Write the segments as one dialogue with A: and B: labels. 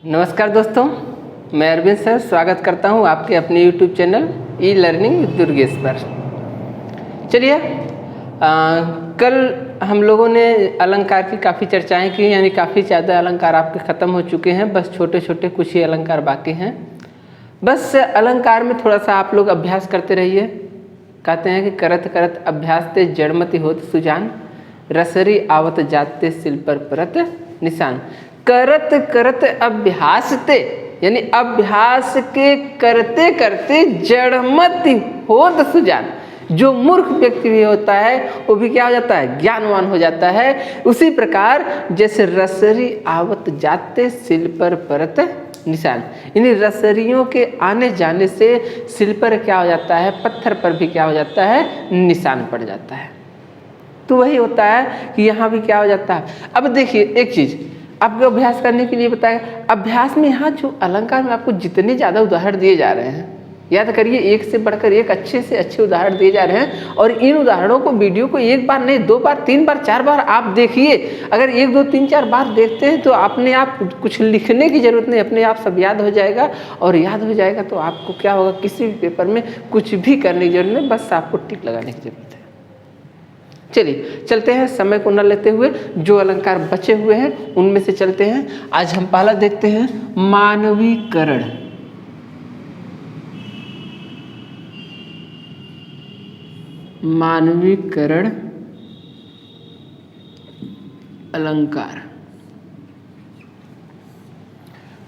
A: नमस्कार दोस्तों, मैं अरविंद सर स्वागत करता हूं आपके अपने YouTube channel e learning with Durgesh पर। चलिए, कल हम लोगों ने अलंकार की काफ़ी चर्चाएं की, यानी काफ़ी ज़्यादा अलंकार आपके ख़त्म हो चुके हैं। बस छोटे छोटे कुछ ही अलंकार बाकी हैं। बस अलंकार में थोड़ा सा आप लोग अभ्यास करते रहिए। कहते हैं कि करत करत अभ्यास ते जड़मति होत सुजान, रसरी आवत जाते सिल पर परत निशान। करत करत अभ्यास ते, यानी अभ्यास के करते करते जड़मति होत सुजान। जो मूर्ख व्यक्ति भी होता है वो भी क्या हो जाता है, ज्ञानवान हो जाता है। उसी प्रकार जैसे रसरी आवत जाते सिल पर परत निशान, यानी रसरियों के आने जाने से सिल पर क्या हो जाता है, पत्थर पर भी क्या हो जाता है, निशान पड़ जाता है। तो वही होता है कि यहाँ भी क्या हो जाता है। अब देखिए एक चीज़ आपको अभ्यास करने के लिए बताया, अभ्यास में यहाँ जो अलंकार में आपको जितने ज़्यादा उदाहरण दिए जा रहे हैं, याद करिए एक से बढ़कर एक अच्छे से अच्छे उदाहरण दिए जा रहे हैं। और इन उदाहरणों को, वीडियो को एक बार नहीं, 2 बार 3 बार 4 बार आप देखिए। अगर 1 2 3 4 बार देखते हैं तो अपने आप कुछ लिखने की ज़रूरत नहीं, अपने आप सब याद हो जाएगा। और याद हो जाएगा तो आपको क्या होगा, किसी भी पेपर में कुछ भी करने की जरूरत नहीं, बस आपको टिक लगाने की जरूरत है। चलिए चलते हैं, समय को न लेते हुए जो अलंकार बचे हुए हैं उनमें से चलते हैं। आज हम पहला देखते हैं मानवीकरण। मानवीकरण अलंकार।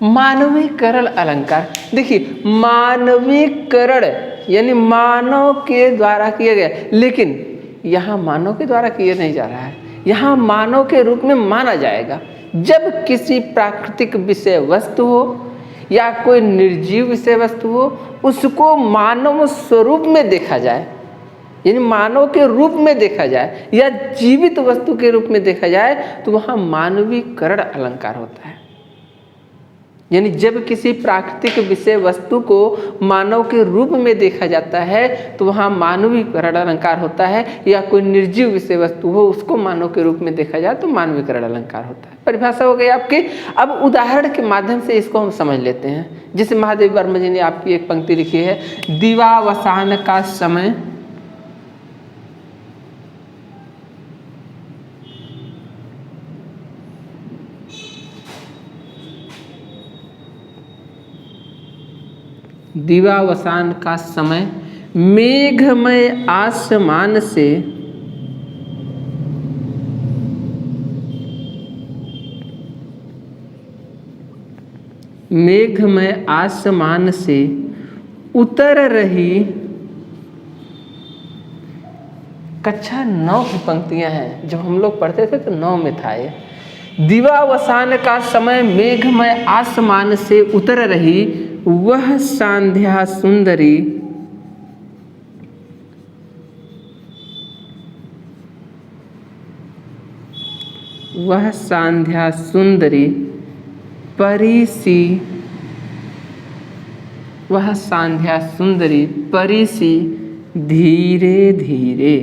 A: मानवीकरण अलंकार, देखिए मानवीकरण यानी मानव के द्वारा किया गया, लेकिन यहाँ मानव के द्वारा किया नहीं जा रहा है। यहाँ मानव के रूप में माना जाएगा जब किसी प्राकृतिक विषय वस्तु हो या कोई निर्जीव विषय वस्तु हो, उसको मानव स्वरूप में देखा जाए, यानी मानव के रूप में देखा जाए या जीवित वस्तु के रूप में देखा जाए, तो वहाँ मानवीकरण अलंकार होता है। यानी जब किसी प्राकृतिक विषय वस्तु को मानव के रूप में देखा जाता है तो वहाँ मानवीकरण अलंकार होता है, या कोई निर्जीव विषय वस्तु हो उसको मानव के रूप में देखा जाए तो मानवीकरण अलंकार होता है। परिभाषा हो गई आपकी। अब उदाहरण के माध्यम से इसको हम समझ लेते हैं। जैसे महादेव वर्मा जी ने आपकी एक पंक्ति लिखी है, दिवावसान का समय दिवावसान का समय मेघमय आसमान से उतर रही, कक्षा 9 की पंक्तियां हैं। जब हम लोग पढ़ते थे तो 9 में था ये। दिवावसान का समय मेघमय आसमान से उतर रही, वह संध्या सुंदरी परी सी धीरे धीरे।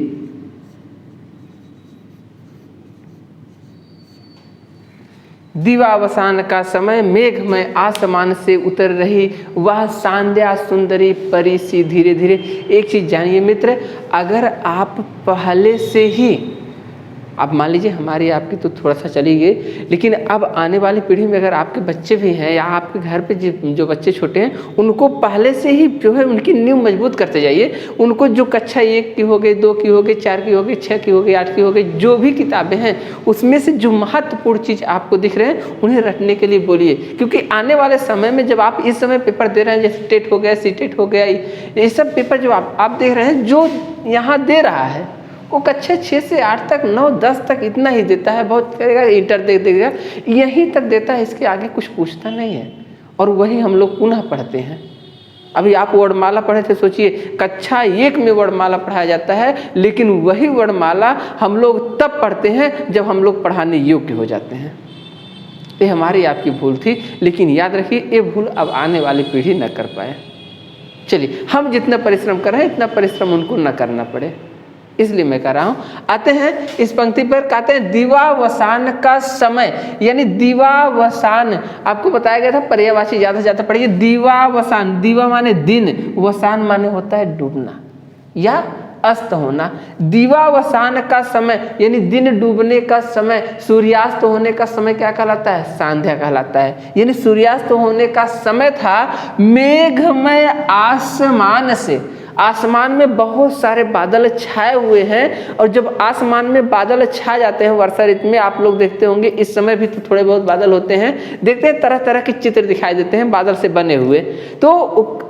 A: दिवावसान का समय मेघमय आसमान से उतर रही, वह संध्या सुंदरी परी सी धीरे धीरे। एक चीज जानिए मित्र, अगर आप पहले से ही, अब मान लीजिए हमारी आपकी तो थोड़ा सा चली गई, लेकिन अब आने वाली पीढ़ी में अगर आपके बच्चे भी हैं या आपके घर पे जो बच्चे छोटे हैं, उनको पहले से ही जो है उनकी नींव मजबूत करते जाइए। उनको जो कक्षा 1 की हो गई, 2 की हो गई, 4 की हो गई, 6 की हो गई, 8 की हो गई, जो भी किताबें हैं उसमें से जो महत्वपूर्ण चीज़ आपको दिख रहे हैं उन्हें रटने के लिए बोलिए। क्योंकि आने वाले समय में जब आप इस समय पेपर दे रहे हैं, जैसे टेट हो गया, सीटेट हो गया, ये सब पेपर जो आप देख रहे हैं, जो यहाँ दे रहा है वो कक्षा 6 से 8 तक, 9 10 तक इतना ही देता है। बहुत कहेगा इंटर दे देगा, यहीं तक देता है, इसके आगे कुछ पूछता नहीं है। और वही हम लोग पुनः पढ़ते हैं। अभी आप वर्णमाला पढ़े थे, सोचिए कक्षा 1 में वर्णमाला पढ़ाया जाता है, लेकिन वही वर्णमाला हम लोग तब पढ़ते हैं जब हम लोग पढ़ाने योग्य हो जाते हैं। ये हमारी आपकी भूल थी, लेकिन याद रखिए ये भूल अब आने वाली पीढ़ी न कर पाए। चलिए, हम जितना परिश्रम कर रहे हैं इतना परिश्रम उनको न करना पड़े। इसलिए मैं कह रहा हूँ। आते हैं इस पंक्ति पर, कहते हैं दिवावसान का समय, यानी दिवावसान आपको बताया गया था, पर्यायवाची ज्यादा से ज्यादा पढ़िए। दिवावसान, दिवा माने दिन, वसान माने होता है डूबना या अस्त होना। दिवावसान का समय यानी दिन डूबने का समय, सूर्यास्त होने का समय क्या कहलाता है? सांध्या कहलाता है। यानी सूर्यास्त होने का समय था। मेघमय आसमान से, आसमान में बहुत सारे बादल छाए हुए हैं, और जब आसमान में बादल छा जाते हैं वर्षा ऋतु में, आप लोग देखते होंगे, इस समय भी तो थोड़े बहुत बादल होते हैं, देखते हैं तरह तरह के चित्र दिखाई देते हैं बादल से बने हुए। तो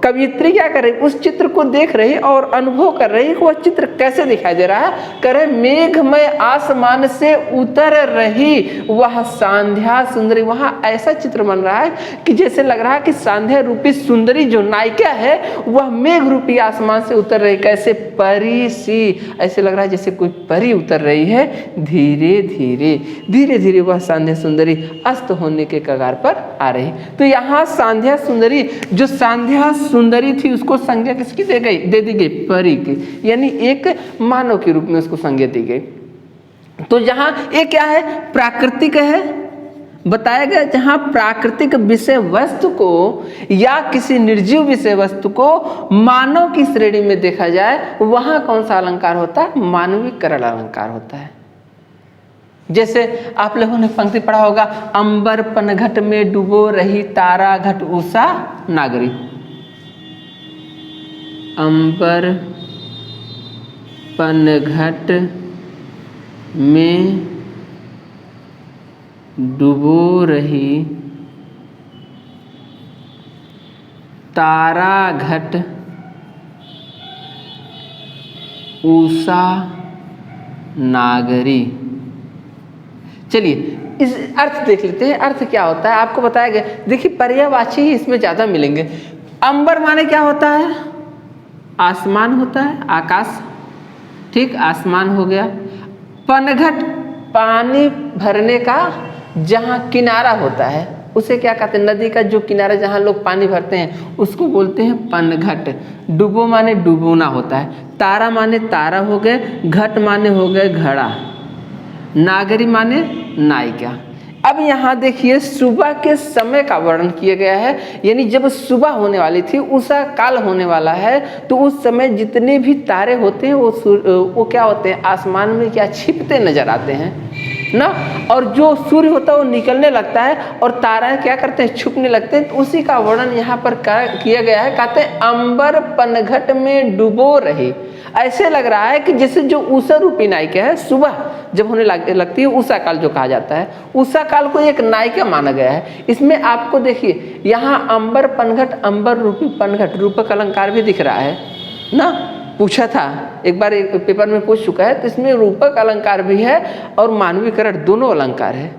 A: कवियत्री क्या कर रही, उस चित्र को देख रही और अनुभव कर रही कि वह चित्र कैसे दिखाई दे रहा है। करे मेघमय आसमान से उतर रही वह सांध्या सुंदरी, वहां ऐसा चित्र बन रहा है कि जैसे लग रहा है कि सांध्या रूपी सुंदरी जो नायिका है वह मेघ रूपी आसमान से उतर रही, कैसे परी सी, ऐसे लग रहा है जैसे कोई परी उतर रही है। धीरे धीरे धीरे धीरे वह सांध्या सुंदरी अस्त होने के कगार पर आ रही। तो यहाँ सांध्या सुंदरी, जो सांध्या सुंदरी थी उसको संज्ञा किसकी दे दी गई? परी की, यानी एक मानव के रूप में उसको संज्ञा दी गई। तो जहाँ ये क्या है? प्राकृतिक है, बताया गया। जहां प्राकृतिक विषय वस्तु को या किसी निर्जीव विषय वस्तु को मानव की श्रेणी में देखा जाए, वहां कौन सा अलंकार होता है? मानवीकरण अलंकार होता है। जैसे आप लोगों ने पंक्ति पढ़ा होगा, अंबर पनघट में डूबो रही तारा घट उषा नागरी। अंबर पनघट में डूबो रही तारा घट उषा नागरी। चलिए इस अर्थ देख लेते हैं, अर्थ क्या होता है आपको बताया गया। देखिए पर्यायवाची ही इसमें ज्यादा मिलेंगे। अंबर माने क्या होता है? आसमान होता है, आकाश, ठीक, आसमान हो गया। पनघट पानी भरने का जहाँ किनारा होता है उसे क्या कहते हैं? नदी का जो किनारा जहाँ लोग पानी भरते हैं उसको बोलते हैं पनघट। डूबो माने डूबोना होता है। तारा माने तारा हो गए, घट माने हो गए घड़ा, नागरी माने नायिका। अब यहाँ देखिए सुबह के समय का वर्णन किया गया है, यानी जब सुबह होने वाली थी, उषा काल होने वाला है, तो उस समय जितने भी तारे होते हैं वो क्या होते हैं? आसमान में क्या छिपते नजर आते हैं ना, और जो सूर्य होता है वो निकलने लगता है और तारा क्या करते हैं? छुपने लगते हैं। तो उसी का वर्णन यहाँ पर किया गया है। कहते हैं अंबर पनघट में डूबो रही। ऐसे लग रहा है कि जैसे जो उषा रूपी नायिका है, सुबह जब होने लगती है, उषा काल जो कहा जाता है, उषा काल को एक नायिका माना गया है। इसमें आपको देखिए यहाँ अंबर पनघट, अंबर रूपी पनघट, रूपक अलंकार भी दिख रहा है ना, पूछा था एक बार, एक पेपर में पूछ चुका है। तो इसमें रूपक अलंकार भी है और मानवीकरण, दोनों अलंकार है।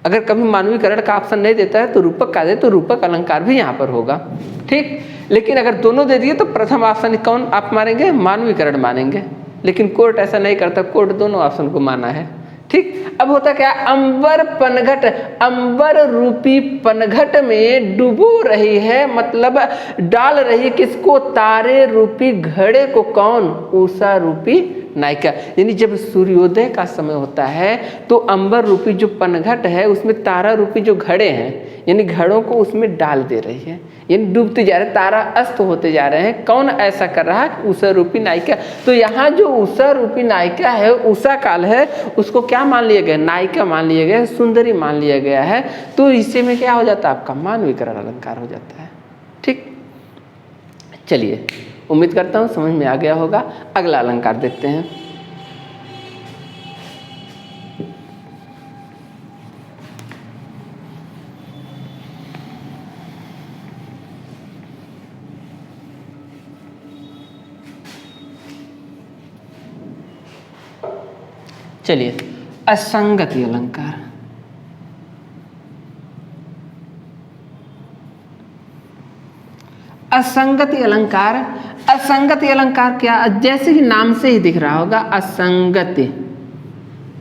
A: अगर कभी मानवीकरण का ऑप्शन नहीं देता है तो रूपक का दे, तो रूपक अलंकार भी यहाँ पर होगा, ठीक। लेकिन अगर दोनों दे दिए तो प्रथम ऑप्शन कौन आप मानेंगे? मानवीकरण मानेंगे। लेकिन कोर्ट ऐसा नहीं करता, कोर्ट दोनों ऑप्शन को माना है, ठीक। अब होता क्या? अंबर पनघट, अंबर रूपी पनघट में डूबो रही है, मतलब डाल रही किसको? तारे रूपी घड़े को। कौन? उषा रूपी नायिका। यानी जब सूर्योदय का समय होता है तो अंबर रूपी जो पनघट है उसमें तारा रूपी जो घड़े हैं, यानी घड़ों को उसमें डाल दे रही है, यानी डूबते जा रहे, तारा अस्त होते जा रहे हैं। कौन ऐसा कर रहा है? उषा रूपी नायिका। तो यहाँ जो उषा रूपी नायिका है, उषा काल है, उसको क्या मान लिया गया? नायिका मान लिया गया, सुंदरी मान लिया गया है। तो इससे में क्या हो जाता है? आपका मानवीकरण अलंकार हो जाता है, ठीक। चलिए उम्मीद करता हूँ समझ में आ गया होगा। अगला अलंकार देखते हैं। चलिए असंगति अलंकार। असंगति अलंकार, असंगति अलंकार क्या? जैसे कि नाम से ही दिख रहा होगा, असंगति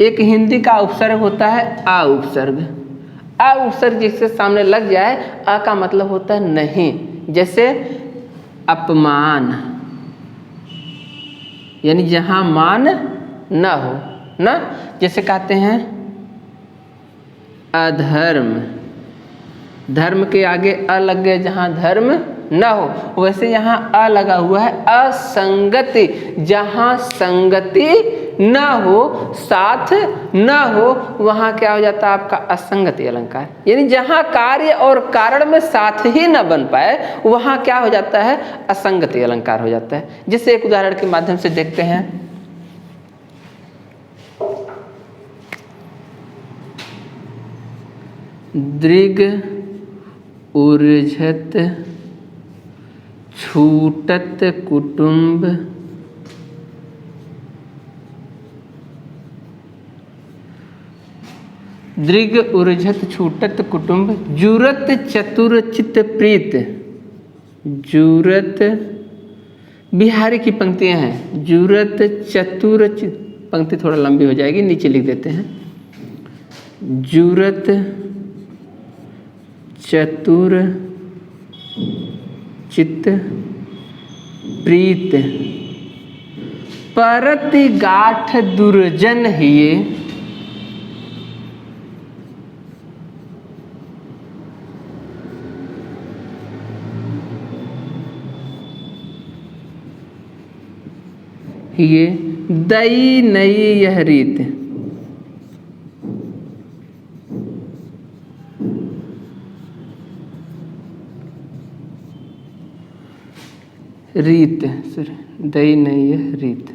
A: एक हिंदी का उपसर्ग होता है, आ उपसर्ग। आ उपसर्ग जिसके सामने लग जाए, आ का मतलब होता है नहीं। जैसे अपमान, यानी जहाँ मान न हो ना, जैसे कहते हैं अधर्म, धर्म के आगे अ लग गए जहाँ धर्म न हो, वैसे यहाँ अ लगा हुआ है असंगति, जहाँ संगति न हो, साथ न हो, वहाँ क्या हो जाता है आपका असंगति अलंकार। यानी जहाँ कार्य और कारण में साथ ही न बन पाए वहाँ क्या हो जाता है असंगति अलंकार हो जाता है। जिससे एक उदाहरण के माध्यम से देखते हैं। दृग ऊर्झत छूटत कुटुंब दृग ऊर्झत छूटत कुटुंब जुरत चतुर चित्त प्रीत। जुरत बिहारी की पंक्तियां हैं। जुरत चतुर चित्त, पंक्ति थोड़ा लंबी हो जाएगी, नीचे लिख देते हैं। जुरत चतुर चित्त प्रीत परति गाठ दुर्जन हिये। ये दई नई यह रीत। रीत दई नई यह रीत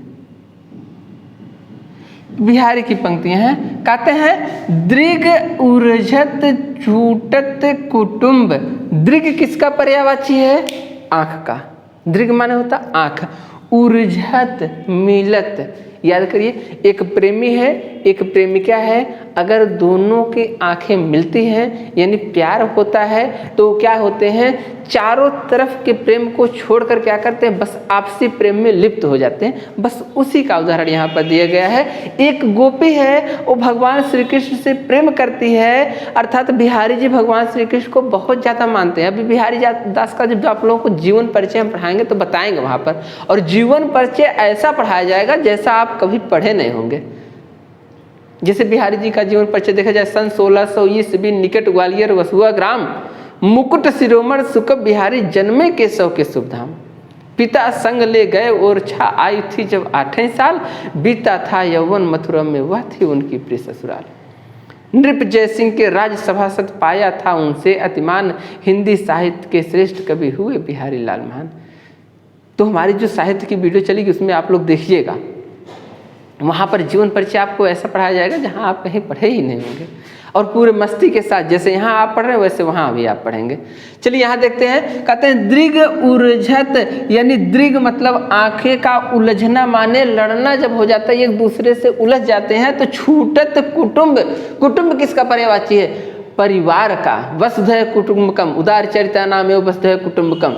A: बिहारी की पंक्तियां हैं। कहते हैं दृग ऊर्झत छूटत कुटुंब। दृग किसका पर्यायवाची है? आंख का। दृग माने होता आंख। ऊर्झत मिलत, याद करिए एक प्रेमी है एक प्रेमिका है, अगर दोनों की आंखें मिलती हैं यानी प्यार होता है तो क्या होते हैं, चारों तरफ के प्रेम को छोड़कर क्या करते हैं, बस आपसी प्रेम में लिप्त हो जाते हैं। बस उसी का उदाहरण यहाँ पर दिया गया है। एक गोपी है वो भगवान श्री कृष्ण से प्रेम करती है, अर्थात बिहारी जी भगवान श्री कृष्ण को बहुत ज़्यादा मानते हैं। अभी बिहारी दास का जब आप लोगों को जीवन परिचय हम पढ़ाएंगे तो बताएंगे वहाँ पर, और जीवन परिचय ऐसा पढ़ाया जाएगा जैसा आप कभी पढ़े नहीं होंगे। जैसे बिहारी जी का जीवन परिचय देखा जाए, सन 1600 ईस्वी, निकट ग्वालियर वसुआ ग्राम, मुकुट शिरोमण सुकब बिहारी जन्मे के सौ के शुभधाम। पिता संग ले गए और छा आई थी जब 8 साल, बीता था यौवन मथुरा में वह थी उनकी प्रिय ससुराल। नृप जय सिंह के राज सभासद पाया था उनसे अतिमान, हिंदी साहित्य के श्रेष्ठ कवि हुए बिहारी लाल महान। तो हमारी जो साहित्य की वीडियो चलेगी उसमें आप लोग देखिएगा, वहाँ पर जीवन परिचय आपको ऐसा पढ़ाया जाएगा जहाँ आप कहीं पढ़े ही नहीं होंगे, और पूरे मस्ती के साथ जैसे यहाँ आप पढ़ रहे हैं वैसे वहाँ भी आप पढ़ेंगे। चलिए यहाँ देखते हैं। कहते हैं दृग ऊर्झत, यानी दृग मतलब आंखें का उलझना, माने लड़ना जब हो जाता है एक दूसरे से उलझ जाते हैं। तो छूटत कुटुंब, कुटुंब किसका पर्यायवाची है? परिवार का। वसुधैव कुटुंबकम, उदार चरिता नाम एवं वसुधैव कुटुंबकम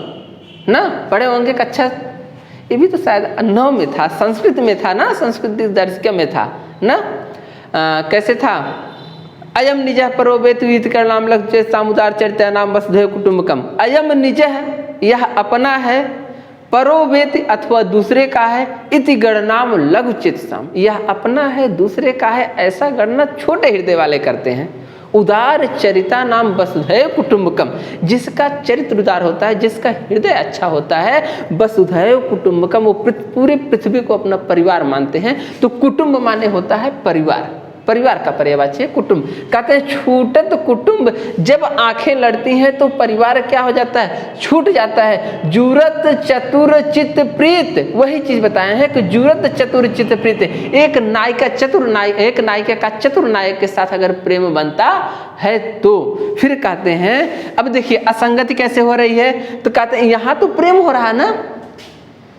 A: ना, पढ़े होंगे कक्षा, ये भी तो शायद 9 में था, संस्कृत में था ना, संस्कृत दर्शिका में था ना। कैसे था? अयम निज परो वेत कर नाम लक्ष्य सामुदार चरित नाम वसुधैव कुटुंबकम। अयम निज है, यह अपना है, परो वेत अथवा दूसरे का है, इति गणनाम लघु चित साम, यह अपना है दूसरे का है, ऐसा गणना छोटे हृदय वाले करते हैं। उदार चरिता नाम वसुधैव कुटुंबकम, जिसका चरित्र उदार होता है, जिसका हृदय अच्छा होता है, वसुधैव कुटुंबकम, वो पूरे पृथ्वी को अपना परिवार मानते हैं। तो कुटुंब माने होता है परिवार, परिवार का पर्यायवाची है कुटुंब। कहते हैं छूटत कुटुंब, जब आंखें लड़ती हैं तो परिवार क्या हो जाता है? छूट जाता है। जुरत चतुर चित्त प्रीत, वही चीज बताए हैं कि जुरत चतुर चित्त प्रीत, एक नायिका चतुर नायक, एक नायिका का चतुर नायक के साथ अगर प्रेम बनता है तो फिर कहते हैं, अब देखिए असंगति कैसे हो रही है, तो कहते हैं यहाँ तो प्रेम हो रहा है ना,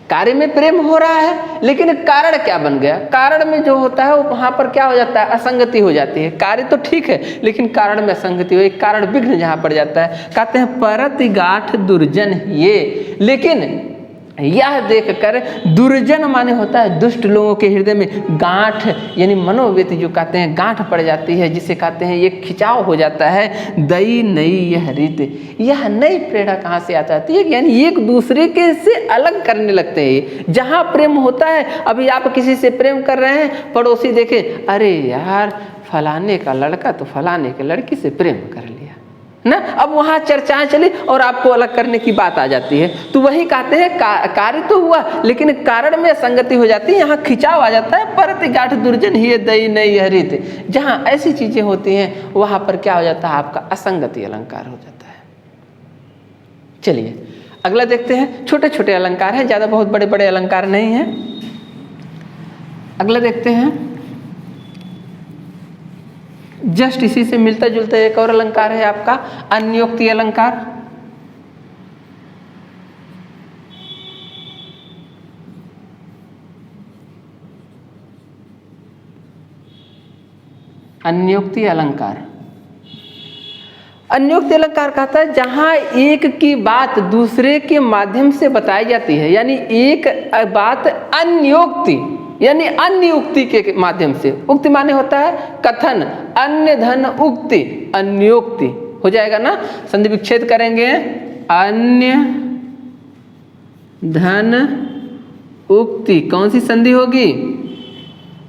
A: कार्य में प्रेम हो रहा है, लेकिन कारण क्या बन गया? कारण में जो होता है वो वहाँ पर क्या हो जाता है? असंगति हो जाती है। कार्य तो ठीक है लेकिन कारण में असंगति हो, एक कारण विघ्न जहाँ पड़ जाता है। कहते हैं परति गाठ दुर्जन ये, लेकिन यह देखकर दुर्जन माने होता है दुष्ट लोगों के हृदय में गांठ यानी मनोव्यति जो कहते हैं गांठ पड़ जाती है, जिसे कहते हैं ये खिंचाव हो जाता है। दई नई यह रीत, यह नई प्रेरणा कहाँ से आ जाती है, यानी एक दूसरे के से अलग करने लगते हैं। जहाँ प्रेम होता है, अभी आप किसी से प्रेम कर रहे हैं, पड़ोसी देखे अरे यार फलाने का लड़का तो फलाने के लड़की से प्रेम कर लिया ना, अब वहाँ चर्चाएं चली और आपको अलग करने की बात आ जाती है। तो वही कहते हैं कार्य तो हुआ लेकिन कारण में असंगति हो जाती है, यहाँ खिंचाव आ जाता है। परत गांठ दुर्जन ही दई नई हरित, जहाँ ऐसी चीजें होती हैं वहाँ पर क्या हो जाता है, आपका असंगति अलंकार हो जाता है। चलिए अगला देखते हैं, छोटे छोटे अलंकार हैं, ज्यादा बहुत बड़े बड़े अलंकार नहीं हैं। अगला देखते हैं, जस्ट इसी से मिलता जुलता एक और अलंकार है आपका अन्योक्ति अलंकार। अन्योक्ति अलंकार, अन्योक्ति अलंकार कहता है जहां एक की बात दूसरे के माध्यम से बताई जाती है, यानी एक बात अन्योक्ति यानी अन्य उक्ति के माध्यम से। उक्ति माने होता है कथन, अन्य धन उक्ति, अन्योक्ति हो जाएगा ना। संधि विच्छेद करेंगे, अन्य धन उक्ति कौन सी संधि होगी,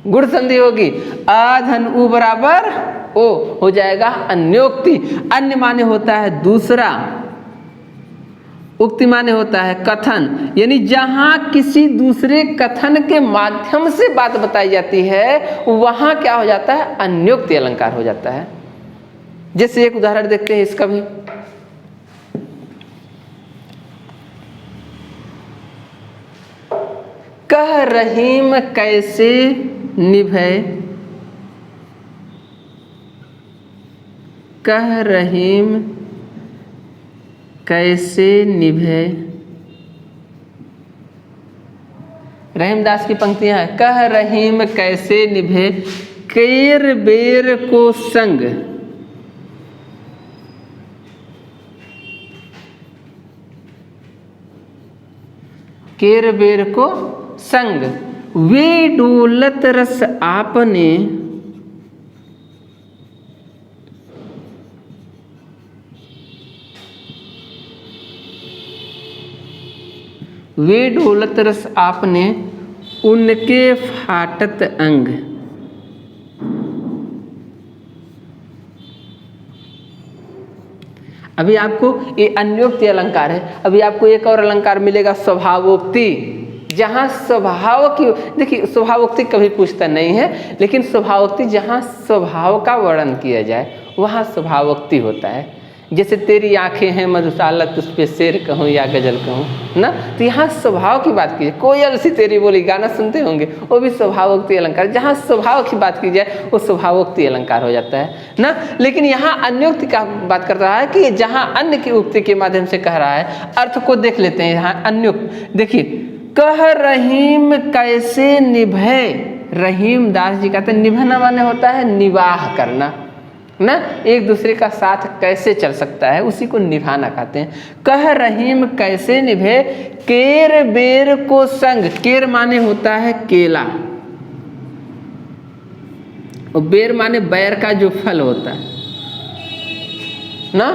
A: गुण संधि होगी। अधन उ बराबर ओ हो जाएगा अन्योक्ति। अन्य माने होता है दूसरा, उक्ति माने होता है कथन, यानी जहां किसी दूसरे कथन के माध्यम से बात बताई जाती है वहां क्या हो जाता है, अन्योक्ति अलंकार हो जाता है। जैसे एक उदाहरण देखते हैं इसका भी, कह रहीम कैसे निभे, कह रहीम कैसे निभे। रहीमदास की पंक्तियां हैं, कह रहीम कैसे निभे, केर बेर को संग, केर बेर को संग, वे डोलत रस आपने, वे डोलत रस आपने उनके फाटत अंग। अभी आपको ये अन्योक्ति अलंकार है, अभी आपको एक और अलंकार मिलेगा स्वभावोक्ति। जहाँ स्वभाव की, देखिए स्वभावोक्ति कभी पूछता नहीं है, लेकिन स्वभावोक्ति जहाँ स्वभाव का वर्णन किया जाए वहाँ स्वभावोक्ति होता है। जैसे तेरी आंखें हैं मधुशाला, तुझ पे शेर कहूँ या गजल कहूँ ना, तो यहाँ स्वभाव की बात की जाए। कोयल सी तेरी बोली गाना सुनते होंगे, वो भी स्वभावोक्ति अलंकार। जहाँ स्वभाव की बात की जाए वो स्वभावोक्ति अलंकार हो जाता है ना। लेकिन यहाँ अन्योक्ति का बात कर रहा है कि जहाँ अन्य की उक्ति के माध्यम से कह रहा है। अर्थ को देख लेते हैं यहाँ अन्योक्ति। देखिए, कह रहीम कैसे निभे, रहीम दास जी कहते हैं निभाना माने होता है निवाह करना ना, एक दूसरे का साथ कैसे चल सकता है उसी को निभाना कहते हैं। कह रहीम कैसे निभे, केर बेर को संग, केर माने होता है केला और बेर माने बैर का जो फल होता है ना।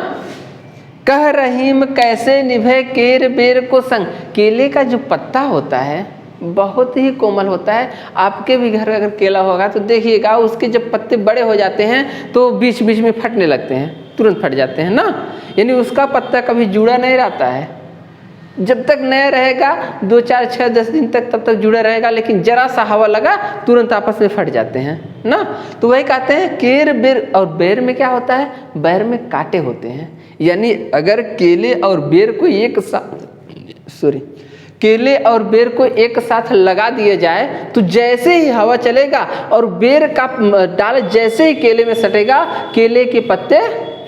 A: कह रहीम कैसे निभे, केर बेर को संग, केले का जो पत्ता होता है बहुत ही कोमल होता है। आपके भी घर अगर केला होगा तो देखिएगा, उसके जब पत्ते बड़े हो जाते हैं तो बीच बीच में फटने लगते हैं, तुरंत फट जाते हैं ना। यानी उसका पत्ता कभी जुड़ा नहीं रहता है, जब तक नया रहेगा 2, 4, 6, 10 दिन तक तब तक जुड़ा रहेगा, लेकिन जरा सा हवा लगा तुरंत आपस में फट जाते हैं ना। तो वही कहते हैं केर बेर, और बेर में क्या होता है, बेर में कांटे होते हैं। यानी अगर केले और बेर को एक साथ, केले और बेर को एक साथ लगा दिया जाए तो जैसे ही हवा चलेगा और बेर का डाल जैसे ही केले में सटेगा, केले के पत्ते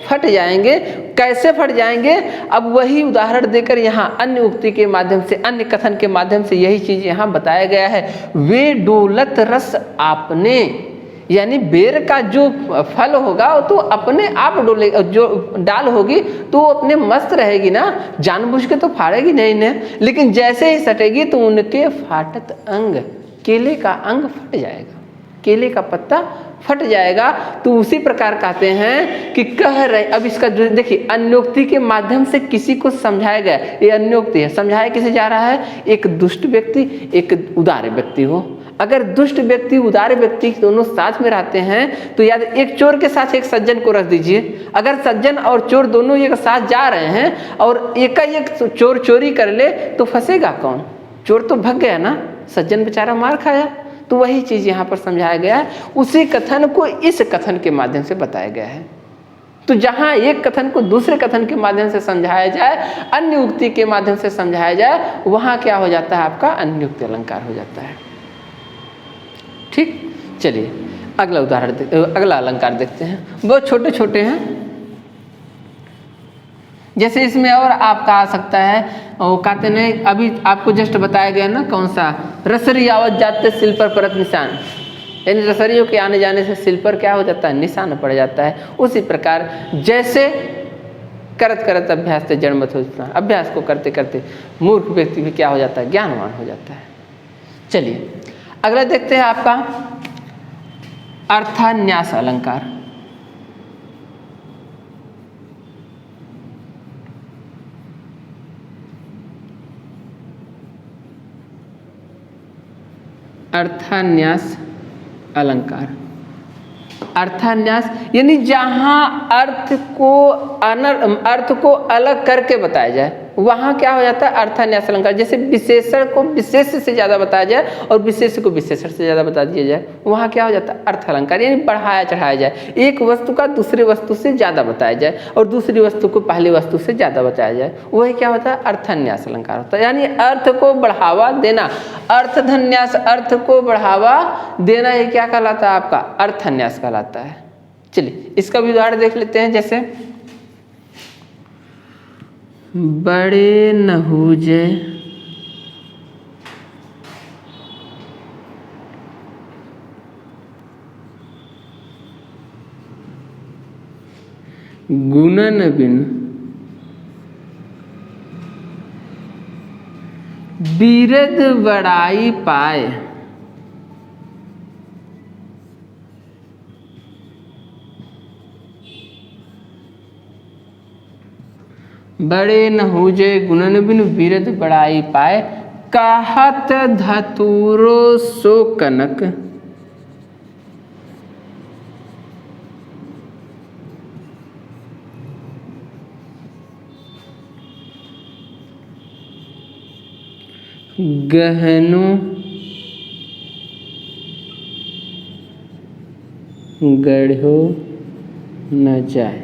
A: फट जाएंगे। कैसे फट जाएंगे, अब वही उदाहरण देकर यहाँ अन्य उक्ति के माध्यम से, अन्य कथन के माध्यम से यही चीज यहाँ बताया गया है। वे डोलत रस आपने, यानी बेर का जो फल होगा वो तो अपने आप डोले, जो डाल होगी तो वो अपने मस्त रहेगी ना, जानबूझ के तो फाड़ेगी नहीं ने, लेकिन जैसे ही सटेगी तो उनके फाटत अंग, केले का अंग फट जाएगा, केले का पत्ता फट जाएगा। तो उसी प्रकार कहते हैं कि कह रहे, अब इसका जो देखिए अन्योक्ति के माध्यम से किसी को समझाया गया, ये अन्योक्ति है। समझाया किसे जा रहा है? एक दुष्ट व्यक्ति, एक उदार व्यक्ति हो। अगर दुष्ट व्यक्ति उदार व्यक्ति दोनों साथ में रहते हैं तो याद, एक चोर के साथ एक सज्जन को रख दीजिए, अगर सज्जन और चोर दोनों एक साथ जा रहे हैं और एकाएक चोर चोरी कर ले तो फंसेगा कौन? चोर तो भाग गया ना, सज्जन बेचारा मार खाया। तो वही चीज यहाँ पर समझाया गया है, उसी कथन को इस कथन के माध्यम से बताया गया है। तो जहाँ एक कथन को दूसरे कथन के माध्यम से समझाया जाए, अन्य उक्ति के माध्यम से समझाया जाए, वहाँ क्या हो जाता है? आपका अन्योक्ति अलंकार हो जाता है। ठीक, चलिए अगला उदाहरण, अगला अलंकार देखते हैं। बहुत छोटे छोटे हैं, जैसे इसमें और आपका आ सकता है, वो कहते नहीं, अभी आपको जस्ट बताया गया ना, कौन सा? रसरी आवत जाते सिल पर परत निशान, यानी रसरियों के आने जाने से सिल पर क्या हो जाता है? निशान पड़ जाता है। उसी प्रकार जैसे करत करत अभ्यास से जड़मत हो जाता है, अभ्यास को करते करते मूर्ख व्यक्ति भी क्या हो जाता है? ज्ञानवान हो जाता है। चलिए अगला देखते हैं आपका अर्थान्यास अलंकार। अर्थान्यास अलंकार, अर्थान्यास यानी जहाँ अर्थ को अलग करके बताया जाए, वहाँ क्या हो जाता है? अर्थान्यास अलंकार। जैसे विशेषण को विशेष से ज़्यादा बताया जाए और विशेष को विशेषण से ज़्यादा बता दिया जाए, वहाँ क्या हो जाता है? अर्थ अलंकार, यानी बढ़ाया चढ़ाया जाए, एक वस्तु का दूसरी वस्तु से ज़्यादा बताया जाए और दूसरी वस्तु को पहली वस्तु से ज़्यादा बताया जाए, वही क्या होता है? अर्थान्यास अलंकार होता है। यानी अर्थ को बढ़ावा देना, अर्थधन्यास, अर्थ को बढ़ावा देना, ये क्या कहलाता है? आपका अर्थान्यास कहलाता है। चलिए इसका भी उदाहरण देख लेते हैं। जैसे बड़े नहूजे गुणन बिन बीरद बड़ाई पाए, बड़े नहूजे गुणन बिन बीरद बड़ाई पाए, कहत धतूरो सो कनक, गहनो गढ़ो न जाए।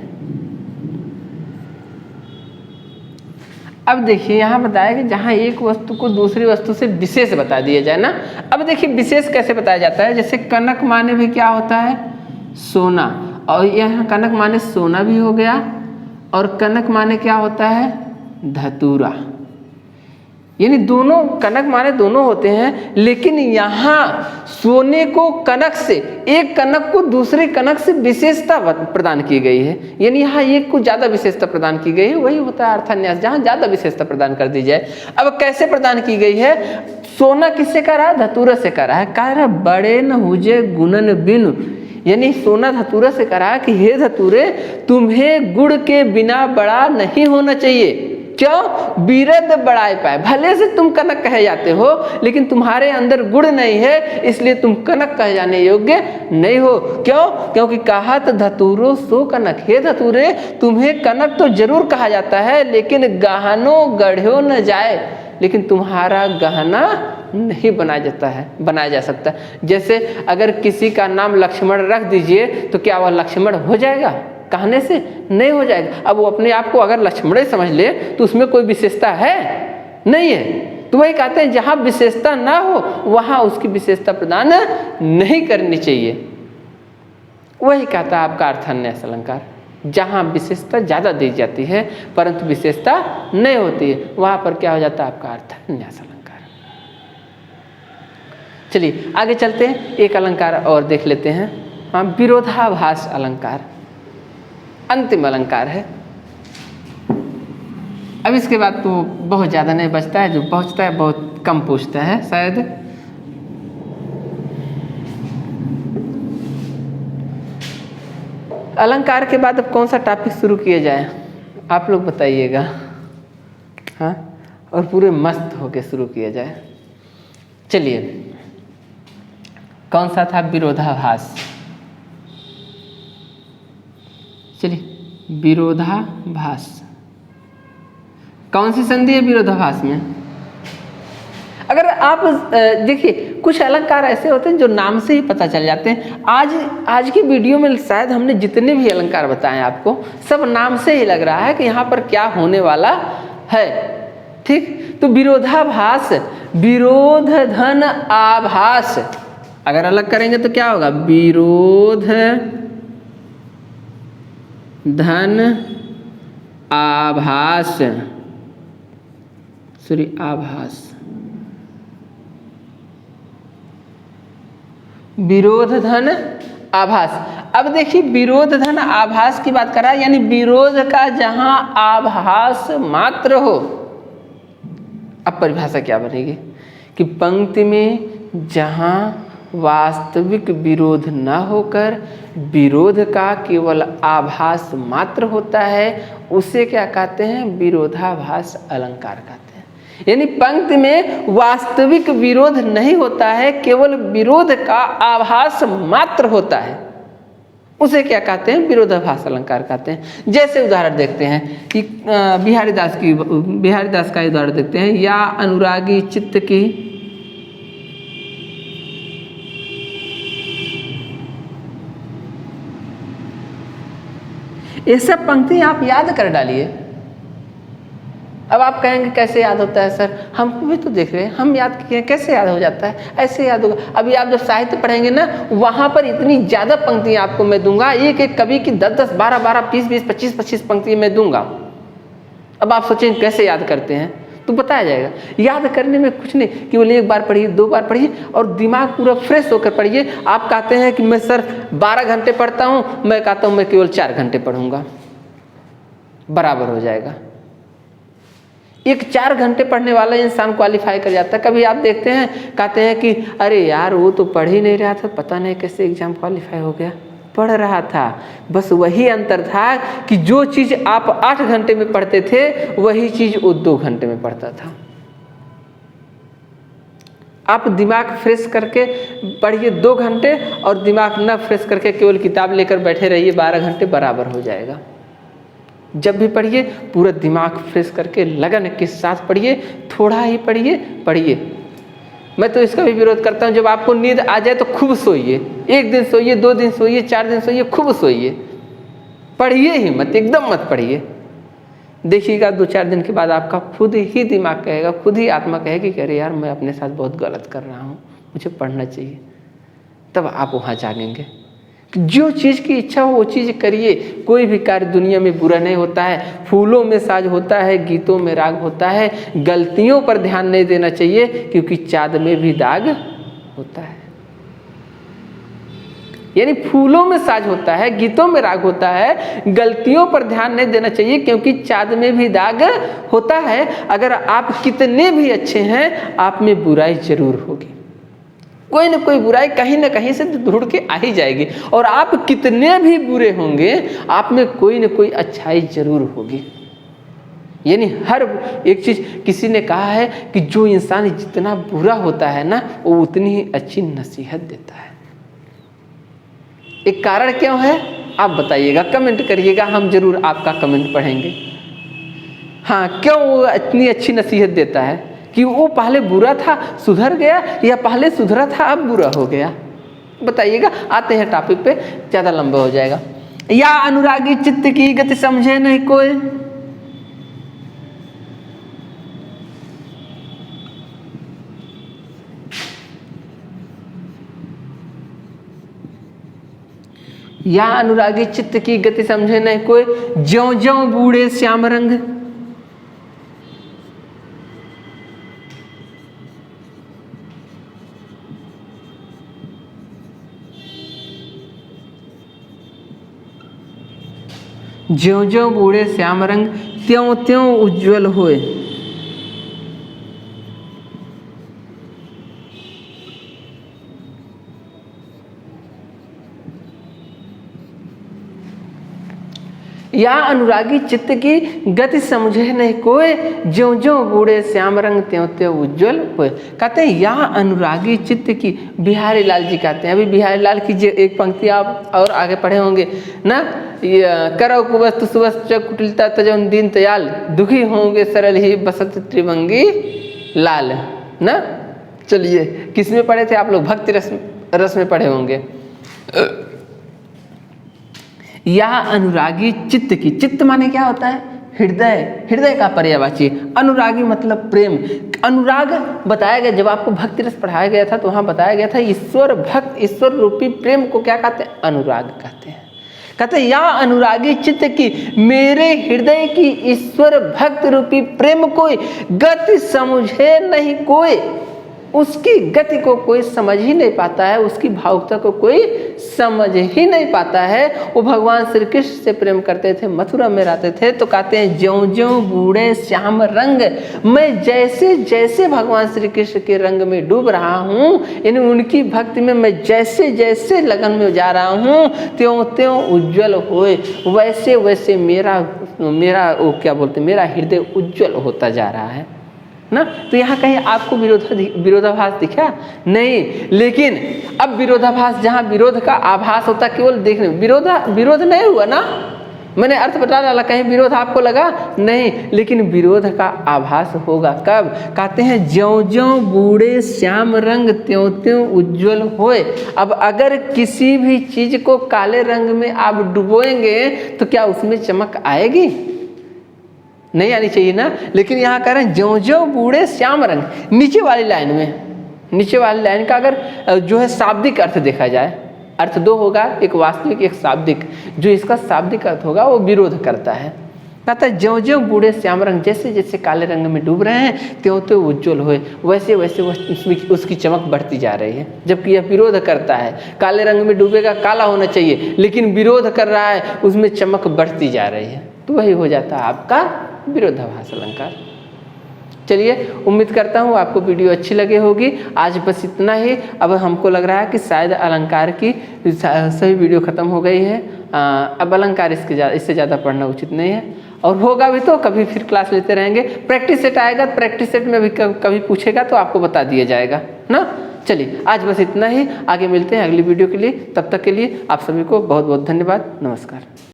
A: अब देखिए यहाँ बताया कि जहाँ एक वस्तु को दूसरी वस्तु से विशेष बता दिया जाए ना। अब देखिए विशेष कैसे बताया जाता है? जैसे कनक माने भी क्या होता है? सोना, और यहाँ कनक माने सोना भी हो गया और कनक माने क्या होता है? धतूरा, यानी दोनों कनक माने दोनों होते हैं, लेकिन यहाँ सोने को कनक से, एक कनक को दूसरे कनक से विशेषता प्रदान की गई है, यानी यहाँ एक को ज़्यादा विशेषता प्रदान की गई है, वही होता है अर्थान्यास, जहाँ ज़्यादा विशेषता प्रदान कर दी जाए। अब कैसे प्रदान की गई है? सोना किससे कह रहा है? धतूरा से कह रहा है। कह रहा है बड़े नहूजे गुणन बिनु, यानी सोना धतूरा से कह रहा है कि हे धतूरे, तुम्हें गुड़ के बिना बड़ा नहीं होना चाहिए। क्यों? बीरद बड़ाई पाए, भले से तुम कनक कहे जाते हो लेकिन तुम्हारे अंदर गुड़ नहीं है, इसलिए तुम कनक कहे जाने योग्य नहीं हो। क्यों? क्योंकि कहत धतूरो सो कनक, हे धतूरे तुम्हें कनक तो जरूर कहा जाता है लेकिन गहनो गढ़ो न जाए, लेकिन तुम्हारा गहना नहीं बनाया जा सकता। जैसे अगर किसी का नाम लक्ष्मण रख दीजिए तो क्या वह लक्ष्मण हो जाएगा? कहने से नहीं हो जाएगा। अब वो अपने आप को अगर लक्ष्मण समझ ले तो उसमें कोई विशेषता है? नहीं है। तो वही कहते हैं जहाँ विशेषता ना हो वहाँ उसकी विशेषता प्रदान नहीं करनी चाहिए। वही कहता है आपका अर्थान्यास अलंकार, जहाँ विशेषता ज़्यादा दी जाती है परंतु विशेषता नहीं होती है, वहाँ पर क्या हो जाता है? आपका अर्थान्यास अलंकार। चलिए आगे चलते हैं, एक अलंकार और देख लेते हैं। हाँ, विरोधाभास अलंकार अंतिम अलंकार है। अब इसके बाद तो बहुत ज़्यादा नहीं बचता है, जो बचता है बहुत कम पूछता है शायद। अलंकार के बाद अब कौन सा टॉपिक शुरू किया जाए, आप लोग बताइएगा। हाँ, और पूरे मस्त होके शुरू किया जाए। चलिए, कौन सा था? विरोधाभास। चलिए, विरोधाभास। कौन सी संधि है विरोधाभास में? अगर आप देखिए, कुछ अलंकार ऐसे होते हैं जो नाम से ही पता चल जाते हैं। आज की वीडियो में शायद हमने जितने भी अलंकार बताए आपको, सब नाम से ही लग रहा है कि यहाँ पर क्या होने वाला है। ठीक, तो विरोधाभास, विरोध धन आभास, अगर अलग करेंगे तो क्या होगा? विरोध धन आभास, सॉरी आभास, विरोध धन आभास। अब देखिए, विरोध धन आभास की बात कर रहा है, यानी विरोध का जहां आभास मात्र हो। अब परिभाषा क्या बनेगी कि पंक्ति में जहां वास्तविक विरोध न होकर विरोध का केवल आभास मात्र होता है, उसे क्या कहते हैं? विरोधाभास अलंकार कहते हैं। यानी पंक्ति में वास्तविक विरोध नहीं होता है, केवल विरोध का आभास मात्र होता है, उसे क्या कहते हैं? विरोधाभास अलंकार कहते हैं। जैसे उदाहरण देखते हैं कि बिहारी दास का उदाहरण देखते हैं, या अनुरागी चित्त की ये सब पंक्ति आप याद कर डालिए। अब आप कहेंगे कैसे याद होता है सर? हम भी तो देख रहे हैं, हम याद किए, कैसे याद हो जाता है? ऐसे याद होगा। अभी आप जब साहित्य पढ़ेंगे ना, वहाँ पर इतनी ज़्यादा पंक्तियाँ आपको मैं दूंगा, एक एक कवि की 10-10, 12-12, 20-20, 25-25 पंक्तियाँ मैं दूंगा। अब आप सोचेंगे कैसे याद करते हैं, तो बताया जाएगा। याद करने में कुछ नहीं, केवल एक बार पढ़िए, 2 बार पढ़िए और दिमाग पूरा फ्रेश होकर पढ़िए। आप कहते हैं कि मैं सर 12 घंटे पढ़ता हूँ, मैं कहता हूँ मैं केवल 4 घंटे पढ़ूंगा, बराबर हो जाएगा। एक 4 घंटे पढ़ने वाला इंसान क्वालिफाई कर जाता है। कभी आप देखते हैं, कहते हैं कि अरे यार वो तो पढ़ ही नहीं रहा था, पता नहीं कैसे एग्जाम क्वालिफाई हो गया। पढ़ रहा था, बस वही अंतर था कि जो चीज़ आप 8 घंटे में पढ़ते थे, वही चीज़ वो 2 घंटे में पढ़ता था। आप दिमाग फ्रेश करके पढ़िए 2 घंटे, और दिमाग न फ्रेश करके केवल किताब लेकर बैठे रहिए 12 घंटे, बराबर हो जाएगा। जब भी पढ़िए पूरा दिमाग फ्रेश करके लगन के साथ पढ़िए, थोड़ा ही पढ़िए। मैं तो इसका भी विरोध करता हूँ, जब आपको नींद आ जाए तो खूब सोइए, 1 दिन सोइए, 2 दिन सोइए, 4 दिन सोइए, खूब सोइए, पढ़िए ही मत, एकदम मत पढ़िए। देखिएगा 2-4 दिन के बाद आपका खुद ही दिमाग कहेगा, खुद ही आत्मा कहेगी कि अरे यार मैं अपने साथ बहुत गलत कर रहा हूँ, मुझे पढ़ना चाहिए। तब आप वहाँ जागेंगे। जो चीज़ की इच्छा हो वो चीज़ करिए। कोई भी कार्य दुनिया में बुरा नहीं होता है। फूलों में साज होता है, गीतों में राग होता है। गलतियों पर ध्यान नहीं देना चाहिए, क्योंकि चाँद में भी दाग होता है। यानी फूलों में साज होता है, गीतों में राग होता है, गलतियों पर ध्यान नहीं देना चाहिए, क्योंकि चाँद में भी दाग होता है। अगर आप कितने भी अच्छे हैं, आप में बुराई जरूर होगी। कोई ना कोई बुराई कहीं ना कहीं से ढूंढ के आ ही जाएगी। और आप कितने भी बुरे होंगे, आप में कोई ना कोई अच्छाई जरूर होगी। यानी हर एक चीज़, किसी ने कहा है कि जो इंसान जितना बुरा होता है ना, वो उतनी ही अच्छी नसीहत देता है। एक कारण क्यों है आप बताइएगा, कमेंट करिएगा, हम जरूर आपका कमेंट पढ़ेंगे। हाँ, क्यों वो इतनी अच्छी नसीहत देता है? कि वो पहले बुरा था सुधर गया, या पहले सुधरा था अब बुरा हो गया? बताइएगा। आते हैं टॉपिक पे, ज़्यादा लंबा हो जाएगा। या अनुरागी चित्त की गति समझे नहीं कोई, या अनुरागी चित्त की गति समझे नहीं कोई, ज्यों ज्यों बूढ़े श्याम रंग। ज्यों ज्यों बूढ़े श्याम रंग त्यों त्यों उज्ज्वल होए। या अनुरागी चित्त की गति समझे नहीं कोय, ज्यों ज्यों बूढ़े श्याम रंग त्यों त्यों उज्ज्वल होए। कहते हैं या अनुरागी चित्त की, बिहारी लाल जी कहते हैं। अभी बिहारी लाल की जो एक पंक्ति आप और आगे पढ़े होंगे ना, करौ कुवस्तु सुवस्त कुटिलता तजन दीन तयाल, दुखी होंगे सरल ही बसत त्रिभंगी लाल ना। चलिए किस में पढ़े थे आप लोग? भक्ति रस में पढ़े होंगे। या अनुरागी चित्त की, चित्त माने क्या होता है? हृदय, हृदय का पर्यायवाची। अनुरागी मतलब प्रेम। अनुराग बताया गया, जब आपको भक्ति रस पढ़ाया गया था तो वहां बताया गया था ईश्वर भक्त, ईश्वर रूपी प्रेम को क्या कहते हैं? अनुराग कहते हैं। कहते हैं या अनुरागी चित्त की, मेरे हृदय की ईश्वर भक्त रूपी प्रेम कोई गति समझे नहीं कोई। उसकी गति को कोई समझ ही नहीं पाता है, उसकी भावुकता को कोई समझ ही नहीं पाता है। वो भगवान श्री कृष्ण से प्रेम करते थे, मथुरा में रहते थे, तो कहते हैं ज्यों ज्यों बूढ़े श्याम रंग, मैं जैसे जैसे भगवान श्री कृष्ण के रंग में डूब रहा हूँ, यानी उनकी भक्ति में मैं जैसे जैसे लगन में जा रहा हूँ, त्यों त्यों उज्ज्वल होए, वैसे वैसे मेरा वो क्या बोलते, मेरा हृदय उज्ज्वल होता जा रहा है ना। तो यहाँ कहीं आपको विरोधाभास दिखा नहीं, लेकिन अब विरोधाभास, जहाँ विरोध का आभास होता केवल देखने में, विरोध नहीं हुआ ना, मैंने अर्थ बता डाला, कहीं विरोध आपको लगा नहीं, लेकिन विरोध का आभास होगा कब? कहते हैं ज्यों ज्यों बूढ़े श्याम रंग त्यों त्यों उज्ज्वल होए। अब अगर किसी भी चीज को काले रंग में आप डुबोएंगे तो क्या उसमें चमक आएगी? नहीं आनी चाहिए ना। लेकिन यहाँ कह रहे हैं ज्यों ज्यों बूढ़े श्याम रंग। नीचे वाली लाइन में, नीचे वाली लाइन का अगर जो है शाब्दिक अर्थ देखा जाए, अर्थ दो होगा, एक वास्तविक एक शाब्दिक। जो इसका शाब्दिक अर्थ होगा वो विरोध करता है। कहता है ज्यों ज्यों बूढ़े श्याम रंग, जैसे जैसे काले रंग में डूब रहे हैं त्यों त्यों उज्ज्वल हुए, वैसे वैसे उसकी चमक बढ़ती जा रही है। जबकि यह विरोध करता है, काले रंग में डूबेगा काला होना चाहिए, लेकिन विरोध कर रहा है, उसमें चमक बढ़ती जा रही है, तो वही हो जाता है आपका विरोधाभास अलंकार। चलिए, उम्मीद करता हूँ आपको वीडियो अच्छी लगी होगी। आज बस इतना ही। अब हमको लग रहा है कि शायद अलंकार की सभी वीडियो ख़त्म हो गई है। अब अलंकार इससे ज़्यादा पढ़ना उचित नहीं है, और होगा भी तो कभी फिर क्लास लेते रहेंगे। प्रैक्टिस सेट आएगा, प्रैक्टिस सेट में भी कभी पूछेगा तो आपको बता दिया जाएगा ना। चलिए, आज बस इतना ही। आगे मिलते हैं अगली वीडियो के लिए। तब तक के लिए आप सभी को बहुत बहुत धन्यवाद। नमस्कार।